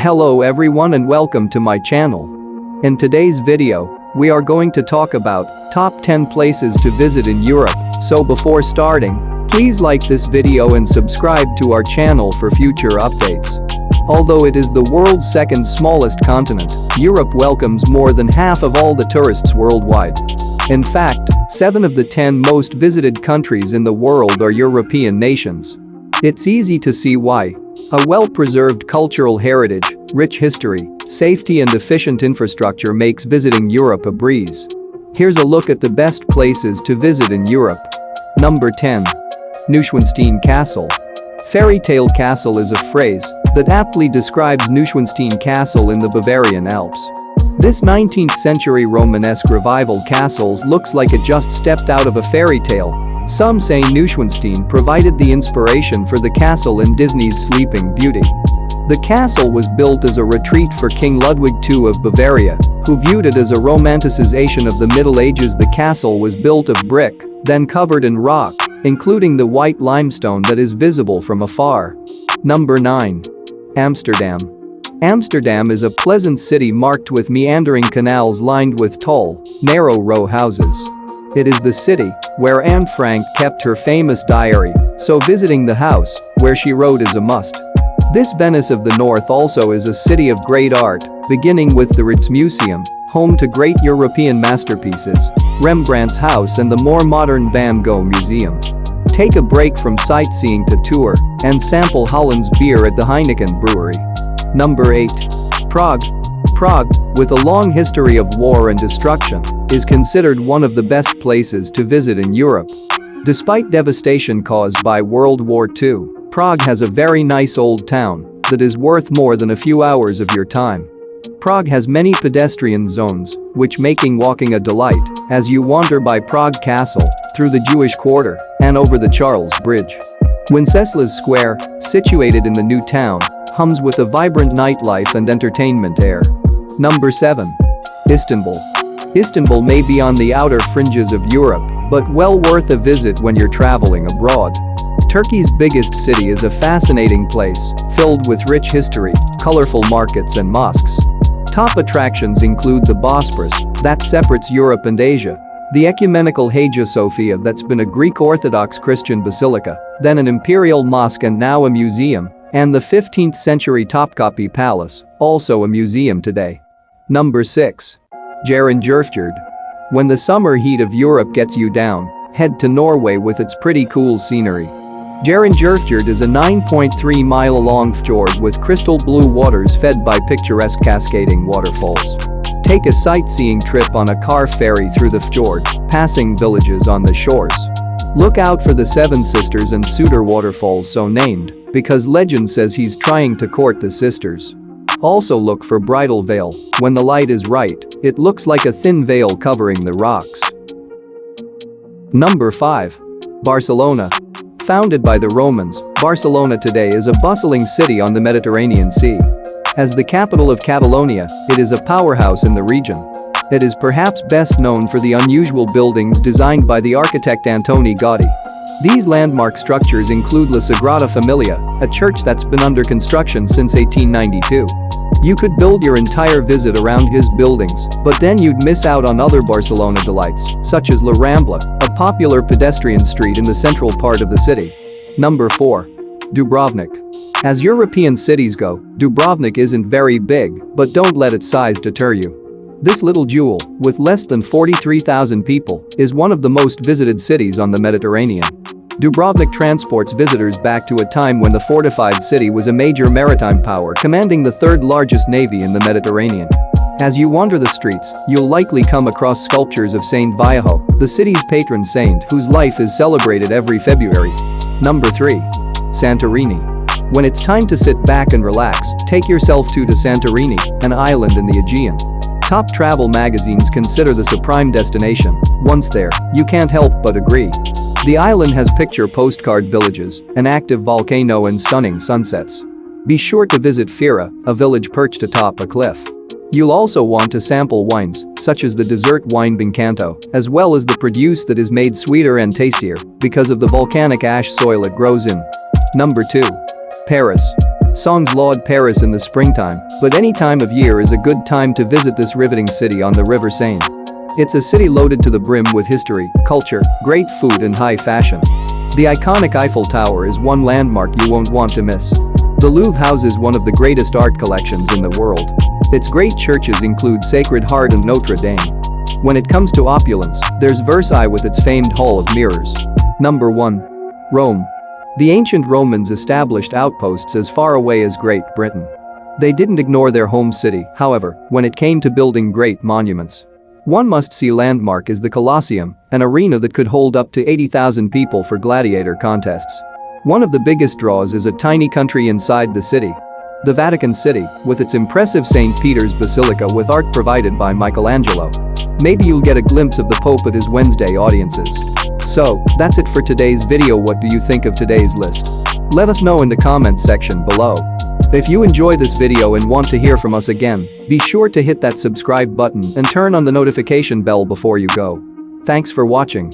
Hello everyone and welcome to my channel. In today's video, we are going to talk about top 10 places to visit in Europe, so before starting, please like this video and subscribe to our channel for future updates. Although it is the world's second smallest continent, Europe welcomes more than half of all the tourists worldwide. In fact, 7 of the 10 most visited countries in the world are European nations. It's easy to see why. A well-preserved cultural heritage, rich history, safety and efficient infrastructure makes visiting Europe a breeze. Here's a look at the best places to visit in Europe. Number 10. Neuschwanstein Castle. Fairy tale castle is a phrase that aptly describes Neuschwanstein Castle in the Bavarian Alps. This 19th century Romanesque revival castle looks like it just stepped out of a fairy tale. Some say Neuschwanstein provided the inspiration for the castle in Disney's Sleeping Beauty. The castle was built as a retreat for King Ludwig II of Bavaria, who viewed it as a romanticization of the Middle Ages. The castle was built of brick, then covered in rock, including the white limestone that is visible from afar. Number 9. Amsterdam. Amsterdam is a pleasant city marked with meandering canals lined with tall, narrow row houses. It is the city where Anne Frank kept her famous diary, so visiting the house where she wrote is a must. This Venice of the North also is a city of great art, beginning with the Rijksmuseum, home to great European masterpieces, Rembrandt's house and the more modern Van Gogh Museum. Take a break from sightseeing to tour and sample Holland's beer at the Heineken Brewery. Number 8. Prague. Prague, with a long history of war and destruction, is considered one of the best places to visit in Europe. Despite devastation caused by World War II, Prague has a very nice old town that is worth more than a few hours of your time. Prague has many pedestrian zones, which making walking a delight as you wander by Prague Castle, through the Jewish Quarter, and over the Charles Bridge. Wenceslas Square, situated in the new town, hums with a vibrant nightlife and entertainment air. Number 7. Istanbul. Istanbul may be on the outer fringes of Europe, but well worth a visit when you're traveling abroad. Turkey's biggest city is a fascinating place, filled with rich history, colorful markets and mosques. Top attractions include the Bosphorus, that separates Europe and Asia, the ecumenical Hagia Sophia that's been a Greek Orthodox Christian basilica, then an imperial mosque and now a museum, and the 15th century Topkapi Palace, also a museum today. Number 6. Jæren-Jørstad. When the summer heat of Europe gets you down, head to Norway with its pretty cool scenery. Jæren-Jørstad is a 9.3-mile-long fjord with crystal blue waters fed by picturesque cascading waterfalls. Take a sightseeing trip on a car ferry through the fjord, passing villages on the shores. Look out for the Seven Sisters and Suder waterfalls, so named because legend says he's trying to court the sisters. Also look for Bridal Veil. When the light is right, it looks like a thin veil covering the rocks. Number 5. Barcelona. Founded by the Romans, Barcelona today is a bustling city on the Mediterranean Sea. As the capital of Catalonia, it is a powerhouse in the region. It is perhaps best known for the unusual buildings designed by the architect Antoni Gaudí. These landmark structures include La Sagrada Familia, a church that's been under construction since 1892. You could build your entire visit around his buildings, but then you'd miss out on other Barcelona delights, such as La Rambla, a popular pedestrian street in the central part of the city. Number 4. Dubrovnik. As European cities go, Dubrovnik isn't very big, but don't let its size deter you. This little jewel, with less than 43,000 people, is one of the most visited cities on the Mediterranean. Dubrovnik transports visitors back to a time when the fortified city was a major maritime power commanding the third largest navy in the Mediterranean. As you wander the streets, you'll likely come across sculptures of Saint Viejo, the city's patron saint whose life is celebrated every February. Number 3. Santorini. When it's time to sit back and relax, take yourself to Santorini, an island in the Aegean. Top travel magazines consider this a prime destination. Once there, you can't help but agree. The island has picture postcard villages, an active volcano and stunning sunsets. Be sure to visit Fira, a village perched atop a cliff. You'll also want to sample wines, such as the dessert wine Bincanto, as well as the produce that is made sweeter and tastier because of the volcanic ash soil it grows in. Number 2. Paris. Songs laud Paris in the springtime, but any time of year is a good time to visit this riveting city on the River Seine. It's a city loaded to the brim with history, culture, great food and high fashion. The iconic Eiffel Tower is one landmark you won't want to miss. The Louvre houses one of the greatest art collections in the world. Its great churches include Sacred Heart and Notre Dame. When it comes to opulence, there's Versailles with its famed Hall of Mirrors. Number 1. Rome. The ancient Romans established outposts as far away as Great Britain. They didn't ignore their home city, however, when it came to building great monuments. One must-see landmark is the Colosseum, an arena that could hold up to 80,000 people for gladiator contests. One of the biggest draws is a tiny country inside the city. The Vatican City, with its impressive St. Peter's Basilica with art provided by Michelangelo. Maybe you'll get a glimpse of the Pope at his Wednesday audiences. So, that's it for today's video. What do you think of today's list? Let us know in the comments section below. If you enjoy this video and want to hear from us again, be sure to hit that subscribe button and turn on the notification bell before you go. Thanks for watching.